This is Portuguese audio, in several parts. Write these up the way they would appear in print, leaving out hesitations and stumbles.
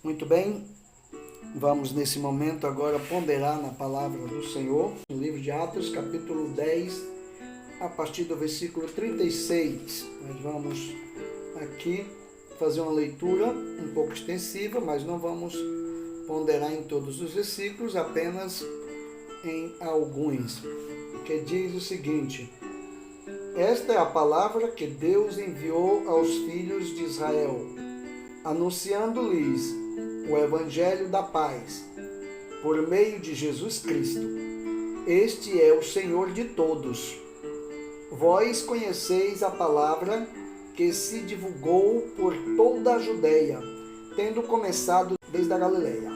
Muito bem, vamos nesse momento agora ponderar na palavra do Senhor, no livro de Atos, capítulo 10, a partir do versículo 36. Nós vamos aqui fazer uma leitura um pouco extensiva, mas não vamos ponderar em todos os versículos, apenas em alguns, que diz o seguinte: esta é a palavra que Deus enviou aos filhos de Israel, anunciando-lhes o Evangelho da paz, por meio de Jesus Cristo. Este é o Senhor de todos. Vós conheceis a palavra que se divulgou por toda a Judeia, tendo começado desde a Galileia,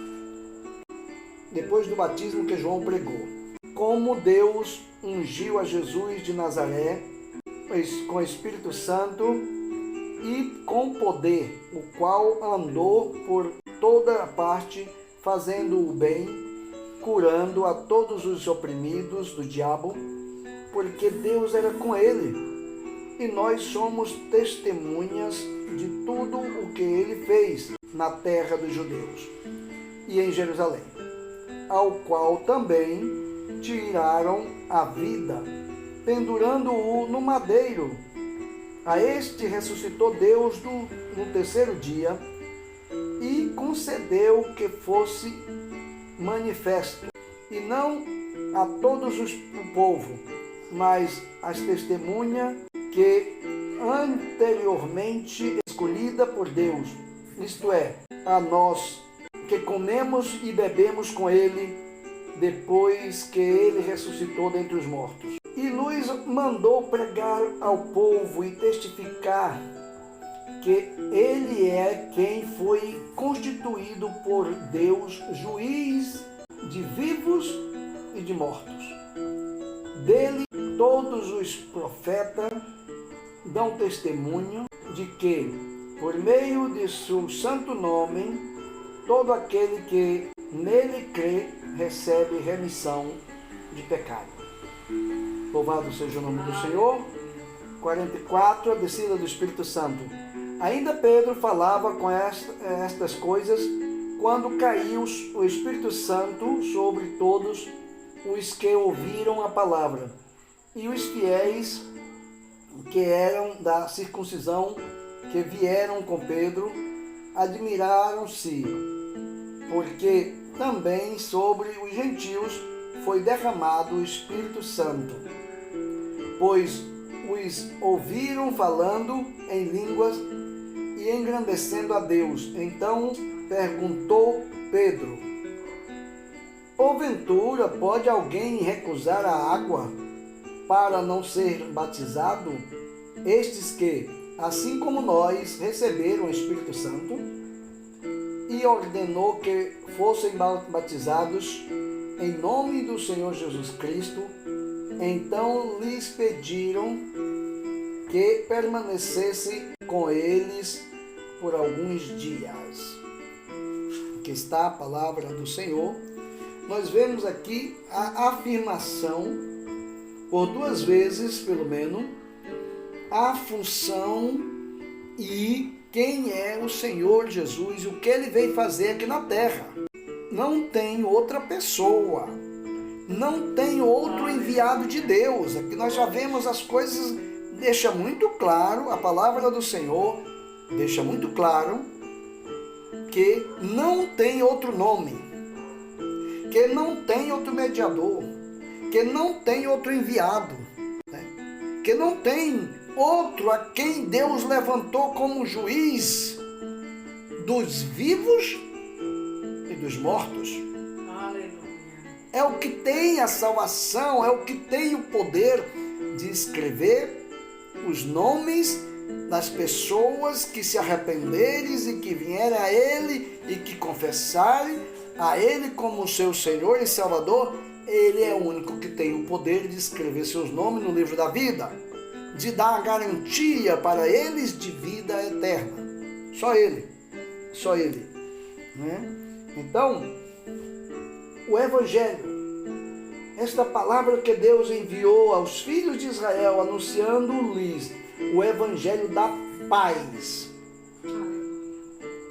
depois do batismo que João pregou. Como Deus ungiu a Jesus de Nazaré com o Espírito Santo e com poder, o qual andou por toda a parte, fazendo o bem, curando a todos os oprimidos do diabo, porque Deus era com ele. E nós somos testemunhas de tudo o que ele fez na terra dos judeus e em Jerusalém, ao qual também tiraram a vida, pendurando-o no madeiro. A este ressuscitou Deus no terceiro dia e concedeu que fosse manifesto, e não a todos o povo, mas às testemunhas que anteriormente escolhida por Deus, isto é, a nós que comemos e bebemos com ele depois que ele ressuscitou dentre os mortos. E nos mandou pregar ao povo e testificar que ele é quem foi constituído por Deus juiz de vivos e de mortos. Dele todos os profetas dão testemunho de que, por meio de seu santo nome, todo aquele que nele crê recebe remissão de pecado. Louvado seja o nome do Senhor. 44, a descida do Espírito Santo. Ainda Pedro falava com estas coisas quando caiu o Espírito Santo sobre todos os que ouviram a palavra. E os fiéis que eram da circuncisão, que vieram com Pedro, admiraram-se, porque também sobre os gentios foi derramado o Espírito Santo, pois os ouviram falando em línguas e engrandecendo a Deus. Então perguntou Pedro: porventura pode alguém recusar a água para não ser batizado? Estes que, assim como nós, receberam o Espírito Santo? E ordenou que fossem batizados em nome do Senhor Jesus Cristo. Então lhes pediram que permanecesse com eles por alguns dias. Aqui está a palavra do Senhor. Nós vemos aqui a afirmação, por duas vezes pelo menos, a função e quem é o Senhor Jesus e o que ele veio fazer aqui na terra. Não tem outra pessoa, não tem outro enviado de Deus. Aqui nós já vemos as coisas, deixa muito claro, a palavra do Senhor deixa muito claro que não tem outro nome, que não tem outro mediador, que não tem outro enviado, né? Que não tem outro a quem Deus levantou como juiz dos vivos e dos mortos. É o que tem a salvação, é o que tem o poder de escrever os nomes das pessoas que se arrependerem e que vierem a Ele e que confessarem a Ele como seu Senhor e Salvador. Ele é o único que tem o poder de escrever seus nomes no livro da vida, de dar a garantia para eles de vida eterna. Só Ele, né? Então, o Evangelho, esta palavra que Deus enviou aos filhos de Israel, anunciando-lhes o Evangelho da paz.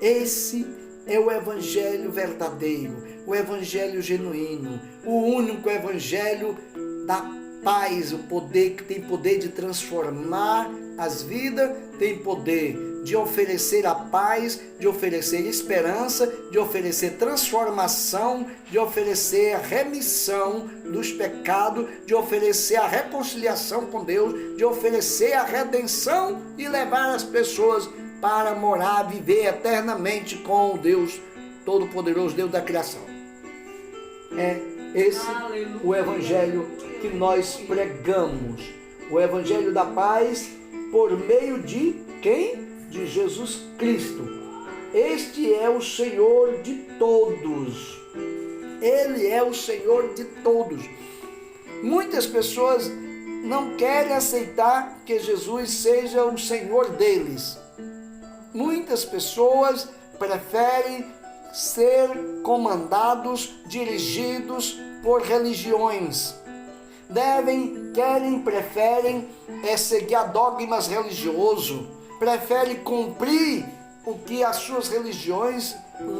Esse é o evangelho verdadeiro, o evangelho genuíno, o único evangelho da paz, o poder que tem poder de transformar as vidas, tem poder de oferecer a paz, de oferecer esperança, de oferecer transformação, de oferecer a remissão dos pecados, de oferecer a reconciliação com Deus, de oferecer a redenção e levar as pessoas para morar, viver eternamente com o Deus Todo-Poderoso, Deus da criação. É esse o evangelho que nós pregamos, o evangelho da paz por meio de quem? De Jesus Cristo. Este é o Senhor de todos. Ele é o Senhor de todos. Muitas pessoas não querem aceitar que Jesus seja o Senhor deles. Muitas pessoas preferem ser comandados, dirigidos por religiões. Preferem seguir dogmas religiosos, preferem cumprir o que as suas religiões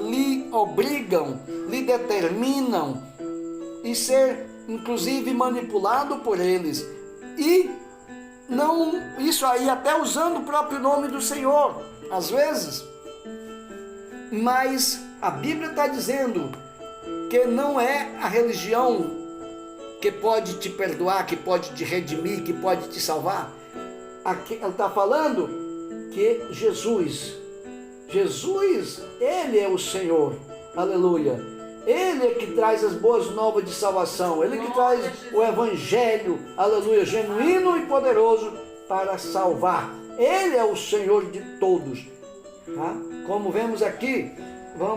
lhe obrigam, lhe determinam, e ser inclusive manipulado por eles. E não, isso aí até usando o próprio nome do Senhor, às vezes. Mas a Bíblia está dizendo que não é a religião que pode te perdoar, que pode te redimir, que pode te salvar. Aqui ela está falando que Jesus, Ele é o Senhor, aleluia. Ele é que traz as boas novas de salvação, Ele que traz o Evangelho, aleluia, genuíno e poderoso para salvar. Ele é o Senhor de todos. Tá? Como vemos aqui,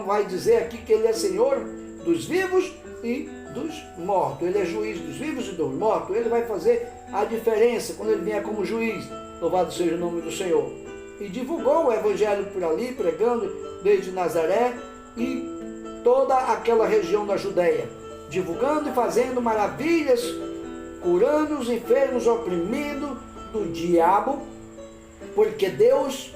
vai dizer aqui que Ele é Senhor dos vivos e dos mortos. Ele é juiz dos vivos e dos mortos. Ele vai fazer a diferença quando Ele vier como juiz. Louvado seja o nome do Senhor. E divulgou o Evangelho por ali, pregando desde Nazaré e toda aquela região da Judéia, divulgando e fazendo maravilhas, curando os enfermos oprimidos do diabo, porque Deus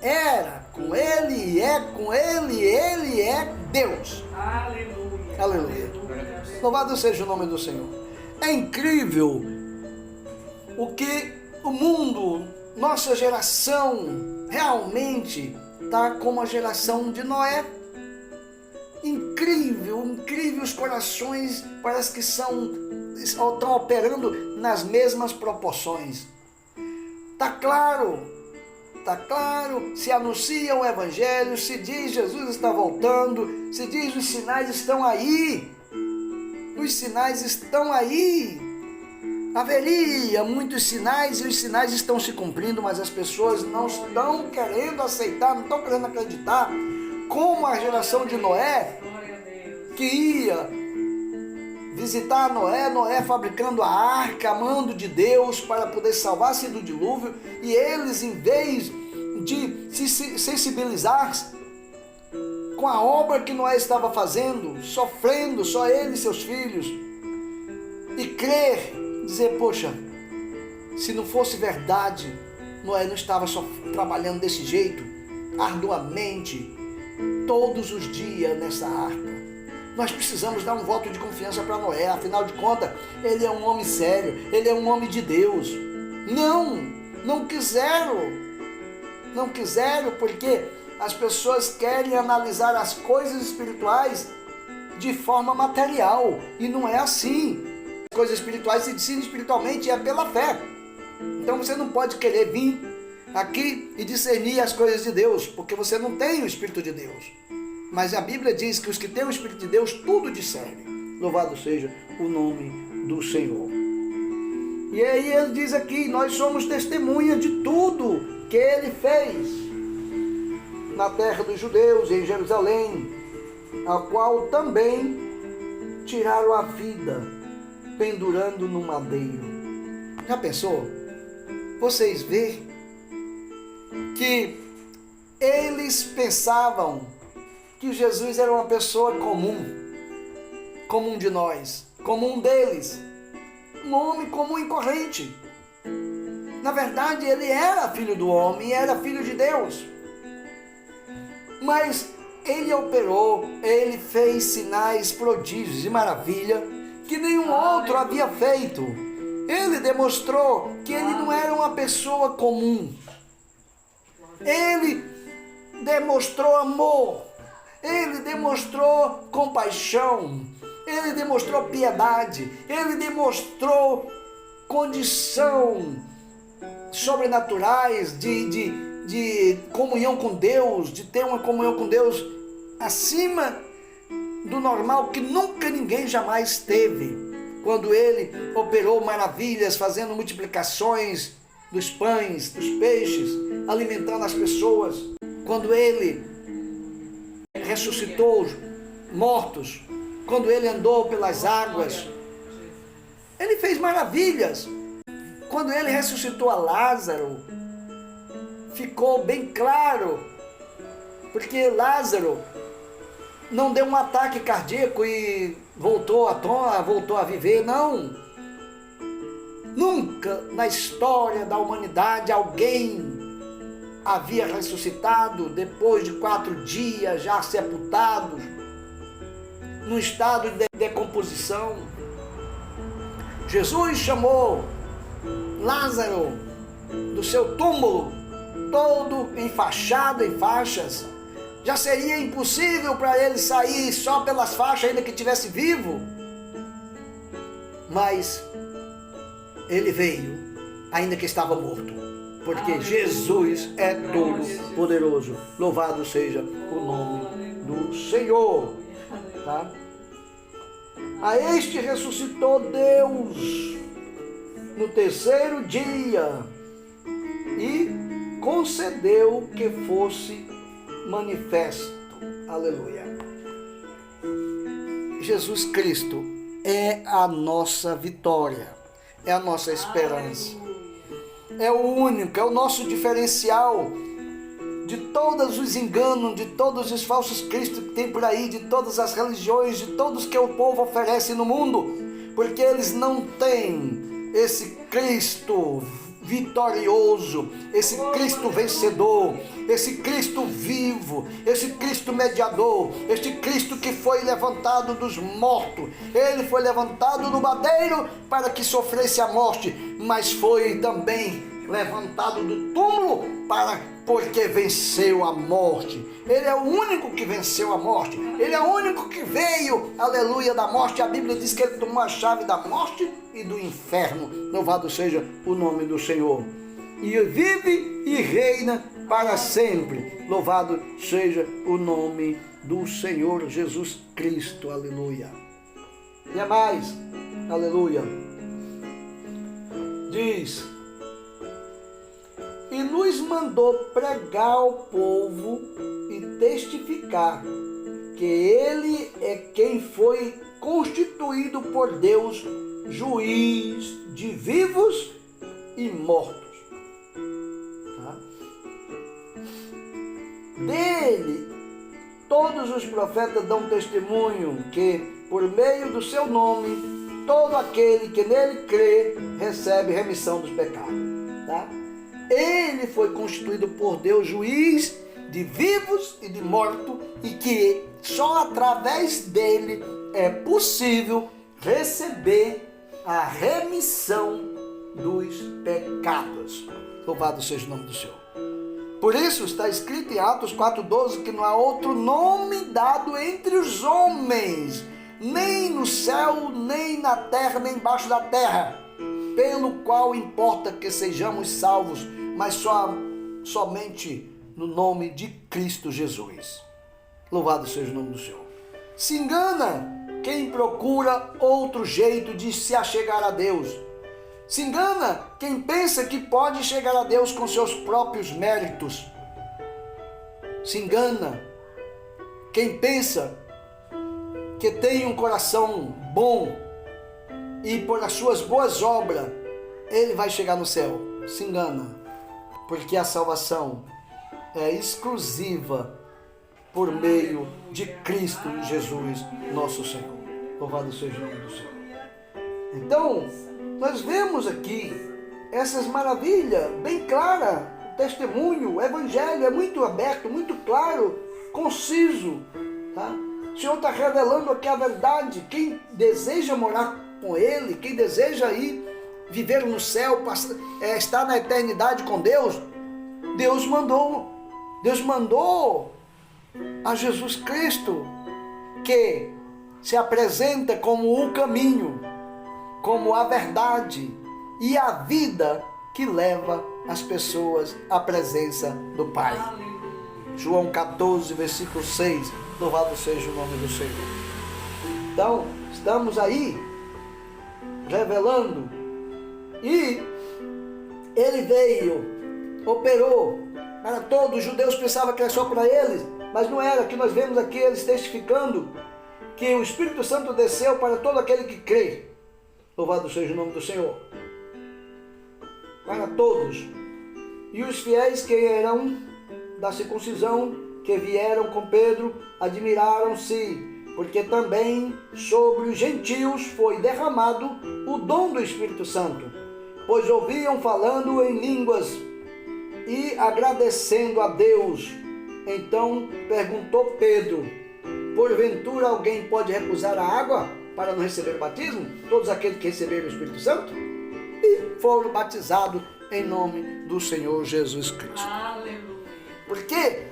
era com ele e é com ele, ele é Deus. Aleluia. Aleluia. Louvado seja o nome do Senhor. É incrível o que o mundo, nossa geração, realmente está como a geração de Noé. Incrível, incrível, os corações parece que estão operando nas mesmas proporções. Está claro, se anuncia o Evangelho, se diz Jesus está voltando, se diz os sinais estão aí, haveria muitos sinais e os sinais estão se cumprindo, mas as pessoas não estão querendo aceitar, não estão querendo acreditar, como a geração de Noé, que ia visitar Noé fabricando a arca, amando de Deus para poder salvar-se do dilúvio, e eles, em vez de se sensibilizar com a obra que Noé estava fazendo, sofrendo, só ele e seus filhos, e crer, dizer, poxa, se não fosse verdade, Noé não estava só trabalhando desse jeito, arduamente, todos os dias nessa arca. Nós precisamos dar um voto de confiança para Noé, afinal de contas, ele é um homem sério, ele é um homem de Deus. Não quiseram, porque as pessoas querem analisar as coisas espirituais de forma material, e não é assim. As coisas espirituais se decidem espiritualmente, é pela fé. Então você não pode querer vir aqui e discernir as coisas de Deus, porque você não tem o Espírito de Deus. Mas a Bíblia diz que os que têm o Espírito de Deus tudo discernem. Louvado seja o nome do Senhor. E aí ele diz aqui, nós somos testemunha de tudo que ele fez na terra dos judeus, em Jerusalém, a qual também tiraram a vida, pendurando no madeiro. Já pensou? Vocês veem que eles pensavam que Jesus era uma pessoa comum de nós, comum deles, um homem comum e corrente. Na verdade, ele era filho do homem, era filho de Deus. Mas ele operou, ele fez sinais, prodígios e maravilha que nenhum outro havia feito. Ele demonstrou que ele não era uma pessoa comum. Ele demonstrou amor, ele demonstrou compaixão, ele demonstrou piedade, ele demonstrou condição sobrenaturais de comunhão com Deus, de ter uma comunhão com Deus acima do normal, que nunca ninguém jamais teve. Quando ele operou maravilhas, fazendo multiplicações dos pães, dos peixes, alimentando as pessoas. Quando ele ressuscitou os mortos, quando ele andou pelas águas, ele fez maravilhas. Quando ele ressuscitou a Lázaro, ficou bem claro, porque Lázaro não deu um ataque cardíaco e voltou a viver, não. Nunca na história da humanidade alguém havia ressuscitado depois de 4 dias já sepultados, num estado de decomposição. Jesus chamou Lázaro do seu túmulo, todo enfaixado em faixas. Já seria impossível para ele sair só pelas faixas, ainda que estivesse vivo. Mas ele veio, ainda que estava morto, porque Jesus é todo poderoso. Louvado seja o nome do Senhor. Tá? A este ressuscitou Deus no 3º dia e concedeu que fosse manifesto. Aleluia. Jesus Cristo é a nossa vitória, é a nossa esperança, é o único, é o nosso diferencial de todos os enganos, de todos os falsos cristos que tem por aí, de todas as religiões, de todos que o povo oferece no mundo, porque eles não têm esse Cristo vitorioso, esse Cristo vencedor, esse Cristo vivo, esse Cristo mediador, este Cristo que foi levantado dos mortos. Ele foi levantado no madeiro para que sofresse a morte, mas foi também levantado do túmulo porque venceu a morte. Ele é o único que venceu a morte. Ele é o único que veio, aleluia, da morte. A Bíblia diz que ele tomou a chave da morte e do inferno. Louvado seja o nome do Senhor. E vive e reina para sempre. Louvado seja o nome do Senhor Jesus Cristo. Aleluia. E a mais, aleluia, diz: e nos mandou pregar ao povo e testificar que ele é quem foi constituído por Deus juiz de vivos e mortos. Tá? Dele, todos os profetas dão testemunho que, por meio do seu nome, todo aquele que nele crê recebe remissão dos pecados. Tá? Ele foi constituído por Deus juiz de vivos e de mortos, e que só através dele é possível receber a remissão dos pecados. Louvado seja o nome do Senhor. Por isso está escrito em Atos 4,12 que não há outro nome dado entre os homens, nem no céu, nem na terra, nem embaixo da terra, pelo qual importa que sejamos salvos, mas somente no nome de Cristo Jesus. Louvado seja o nome do Senhor. Se engana quem procura outro jeito de se achegar a Deus. Se engana quem pensa que pode chegar a Deus com seus próprios méritos. Se engana quem pensa que tem um coração bom e por as suas boas obras ele vai chegar no céu. Se engana, porque a salvação é exclusiva por meio de Cristo Jesus, nosso Senhor. Louvado seja o nome do Senhor. Então, nós vemos aqui essas maravilhas bem claras. O testemunho, o evangelho é muito aberto, muito claro, conciso, tá? O Senhor está revelando aqui a verdade. Quem deseja morar com Ele, quem deseja ir viver no céu, estar na eternidade com Deus, Deus mandou a Jesus Cristo, que se apresenta como o caminho, como a verdade e a vida que leva as pessoas à presença do Pai. João 14, versículo 6, louvado seja o nome do Senhor. Então, estamos aí revelando, e ele veio, operou para todos. Os judeus pensavam que era só para eles, mas não era. Que nós vemos aqui eles testificando que o Espírito Santo desceu para todo aquele que crê. Louvado seja o nome do Senhor. Para todos. E os fiéis que eram da circuncisão, que vieram com Pedro, admiraram-se, porque também sobre os gentios foi derramado o dom do Espírito Santo, pois ouviam falando em línguas e agradecendo a Deus. Então perguntou Pedro: porventura alguém pode recusar a água para não receber o batismo? Todos aqueles que receberam o Espírito Santo e foram batizados em nome do Senhor Jesus Cristo. Aleluia. Porque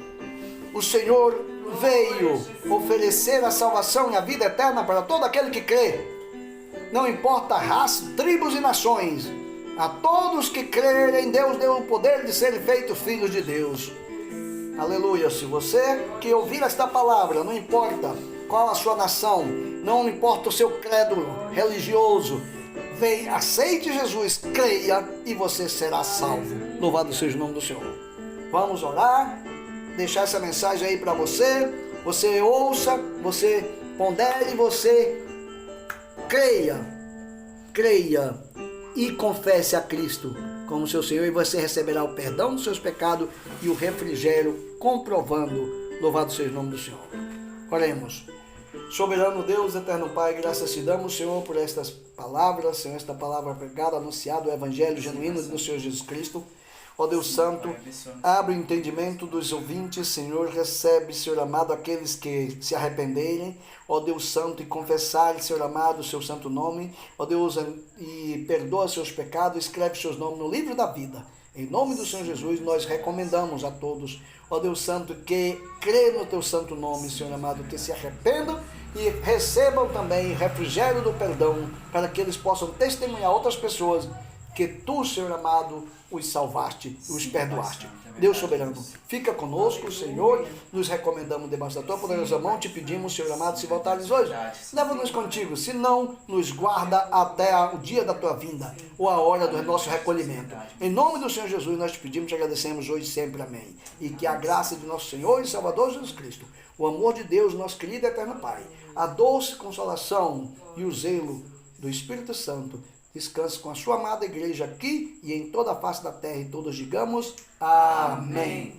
o Senhor veio oferecer a salvação e a vida eterna para todo aquele que crê. Não importa raça, tribos e nações. A todos que crerem, Deus deu o poder de serem feitos filhos de Deus. Aleluia. Se você que ouvir esta palavra, não importa qual a sua nação, não importa o seu credo religioso, vem, aceite Jesus, creia e você será salvo. Louvado seja o nome do Senhor. Vamos orar, deixar essa mensagem aí para você. Você ouça, você pondere, você creia e confesse a Cristo como seu Senhor, e você receberá o perdão dos seus pecados e o refrigério, comprovando. Louvado seja o nome do Senhor. Oremos. Soberano Deus, eterno Pai, graças te damos, Senhor, por estas palavras, Senhor, esta palavra pregada, anunciada, o Evangelho genuíno do Senhor Jesus Cristo. Ó Deus Santo, abre o entendimento dos ouvintes, Senhor, recebe, Senhor amado, aqueles que se arrependerem, ó Deus Santo, e confessarem, Senhor amado, o seu santo nome, ó Deus, e perdoa seus pecados, escreve seus nomes no livro da vida. Em nome do Senhor Jesus, nós recomendamos a todos, ó Deus Santo, que crê no teu santo nome, Senhor amado, que se arrependam e recebam também refrigério do perdão, para que eles possam testemunhar outras pessoas que tu, Senhor amado, os salvaste e os perdoaste. Deus soberano, fica conosco, Senhor, nos recomendamos debaixo da tua poderosa mão, te pedimos, Senhor amado, se voltares hoje, leva-nos contigo, se não, nos guarda até o dia da tua vinda, ou a hora do nosso recolhimento. Em nome do Senhor Jesus, nós te pedimos, te agradecemos hoje e sempre, amém. E que a graça de nosso Senhor e Salvador Jesus Cristo, o amor de Deus, nosso querido e eterno Pai, a doce consolação e o zelo do Espírito Santo, descanse com a sua amada igreja aqui e em toda a face da terra, e todos digamos amém.